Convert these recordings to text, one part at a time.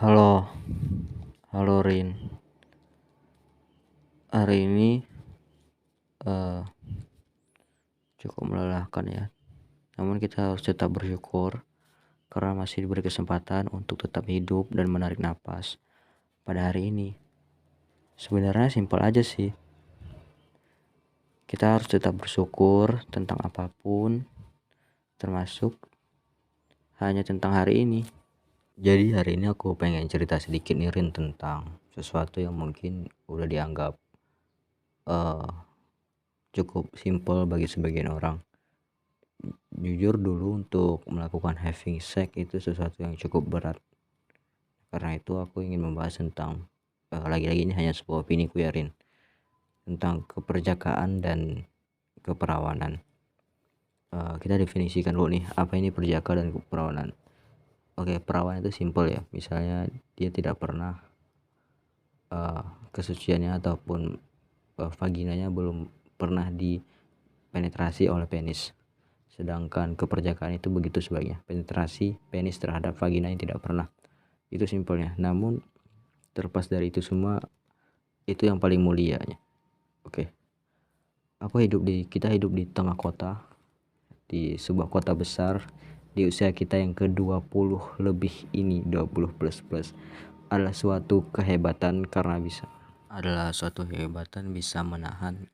Halo, halo Rin. Hari ini eh, cukup melelahkan ya. Namun kita harus tetap bersyukur karena masih diberi kesempatan untuk tetap hidup dan menarik napas pada hari ini. Sebenarnya simpel aja sih. Kita harus tetap bersyukur tentang apapun, termasuk hanya tentang hari ini. Jadi hari ini aku pengen cerita sedikit nih Rin tentang sesuatu yang mungkin udah dianggap eh, cukup simpel bagi sebagian orang. Jujur dulu untuk melakukan having sex itu sesuatu yang cukup berat. Karena itu aku ingin membahas tentang lagi-lagi ini hanya sebuah opini ku ya Rin, tentang keperjakaan dan keperawanan. Kita definisikan dulu nih apa ini perjaka dan keperawanan. Oke, perawan itu simpel ya. Misalnya dia tidak pernah kesuciannya ataupun vaginanya belum pernah dipenetrasi oleh penis. Sedangkan keperjakaan itu begitu sebaliknya, penetrasi penis terhadap vagina yang tidak pernah. Itu simpelnya. Namun terlepas dari itu semua, itu yang paling mulianya. Oke. Kita hidup di tengah kota, di sebuah kota besar, di usia kita yang ke-20 lebih ini, 20 plus plus adalah suatu kehebatan karena bisa menahan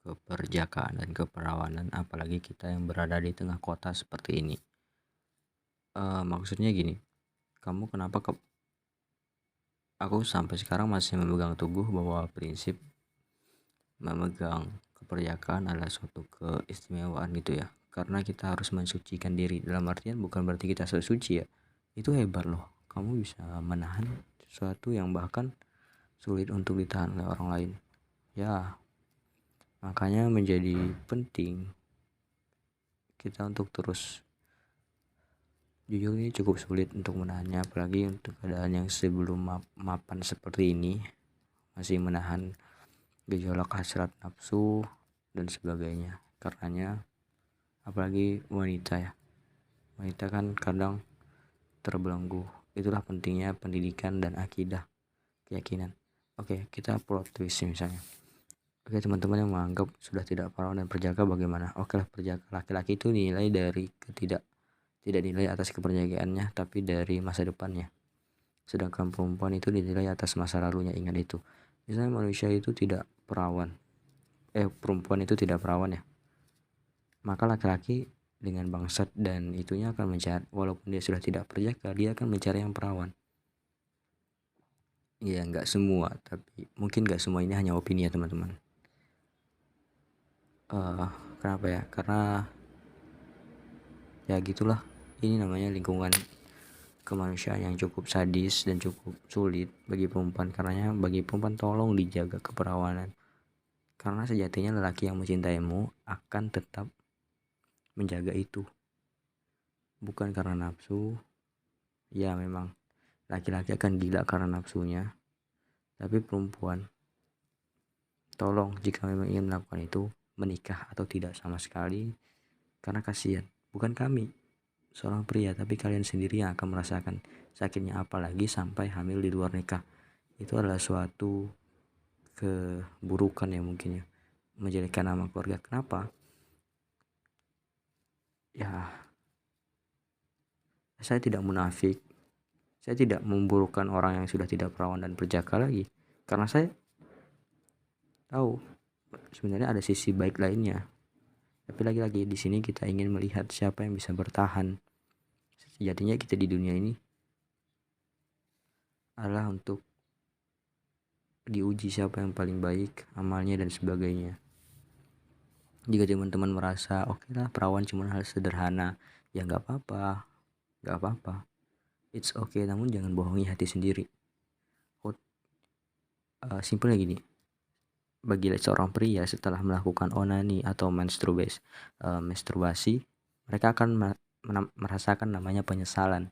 keperjakaan dan keperawanan, apalagi kita yang berada di tengah kota seperti ini. Maksudnya gini, aku sampai sekarang masih memegang teguh bahwa prinsip memegang keperjakaan adalah suatu keistimewaan gitu ya, karena kita harus mensucikan diri. Dalam artian bukan berarti kita suci ya, itu hebat loh, kamu bisa menahan sesuatu yang bahkan sulit untuk ditahan oleh orang lain ya. Makanya menjadi penting kita untuk terus, jujur ini cukup sulit untuk menahannya, apalagi untuk keadaan yang sebelum mapan seperti ini, masih menahan gejolak hasrat nafsu dan sebagainya. Karenanya apalagi wanita kan kadang terbelenggu. Itulah pentingnya pendidikan dan akidah, keyakinan. Oke, kita plot twist misalnya. Oke, teman-teman yang menganggap sudah tidak perawan dan perjaka bagaimana? Oke lah, perjaka laki-laki itu dinilai dari tidak dinilai atas keperjakaannya, tapi dari masa depannya. Sedangkan perempuan itu dinilai atas masa lalunya. Ingat itu. Misalnya manusia itu tidak perawan, perempuan itu tidak perawan ya, maka laki-laki dengan bangsat dan itunya akan mencari, walaupun dia sudah tidak perjaka, dia akan mencari yang perawan. Ya nggak semua, tapi mungkin nggak semua, ini hanya opini ya teman-teman. Kenapa ya? Karena ya gitulah, ini namanya lingkungan kemanusiaan yang cukup sadis dan cukup sulit bagi perempuan. Karenanya bagi perempuan tolong dijaga keperawanan, karena sejatinya lelaki yang mencintaimu akan tetap menjaga itu, bukan karena nafsu. Ya memang laki-laki akan gila karena nafsunya, tapi perempuan tolong, jika memang ingin melakukan itu, menikah atau tidak sama sekali, karena kasihan bukan kami seorang pria, tapi kalian sendiri yang akan merasakan sakitnya, apalagi sampai hamil di luar nikah. Itu adalah suatu keburukan ya, mungkin ya, menjelekkan nama keluarga. Kenapa? Ya, saya tidak munafik, saya tidak memburukkan orang yang sudah tidak perawan dan berjaka lagi, karena saya tahu sebenarnya ada sisi baik lainnya. Tapi lagi-lagi di sini kita ingin melihat siapa yang bisa bertahan. Sejatinya kita di dunia ini adalah untuk diuji siapa yang paling baik amalnya dan sebagainya. Jika teman-teman merasa oke lah perawan cuma hal sederhana, ya nggak apa-apa, it's okay, namun jangan bohongi hati sendiri. Simpelnya gini, bagi seorang pria setelah melakukan onani atau masturbasi, mereka akan merasakan namanya penyesalan.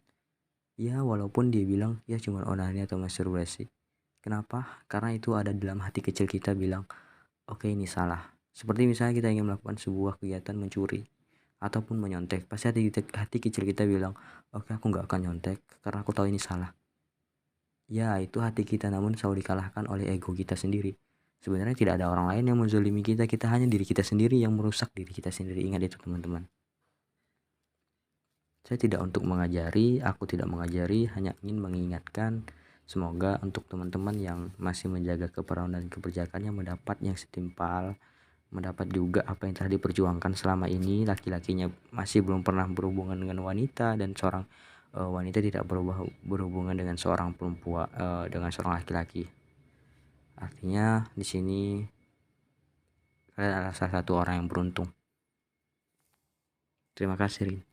Ya walaupun dia bilang ya cuma onani atau masturbasi. Kenapa? Karena itu ada dalam hati kecil kita bilang, oke ini salah. Seperti misalnya kita ingin melakukan sebuah kegiatan mencuri ataupun menyontek, pasti hati kecil kita bilang, oke aku nggak akan nyontek karena aku tahu ini salah. Ya, itu hati kita namun selalu dikalahkan oleh ego kita sendiri. Sebenarnya tidak ada orang lain yang menzalimi kita, kita hanya diri kita sendiri yang merusak diri kita sendiri. Ingat itu teman-teman. Saya tidak untuk mengajari, aku tidak mengajari, hanya ingin mengingatkan. Semoga untuk teman-teman yang masih menjaga keperawatan dan keberjakaannya mendapat yang setimpal, mendapat juga apa yang telah diperjuangkan selama ini. Laki-lakinya masih belum pernah berhubungan dengan wanita, dan seorang wanita tidak berhubungan dengan seorang perempuan, dengan seorang laki-laki. Artinya di sini kalian adalah salah satu orang yang beruntung. Terima kasih, Rin.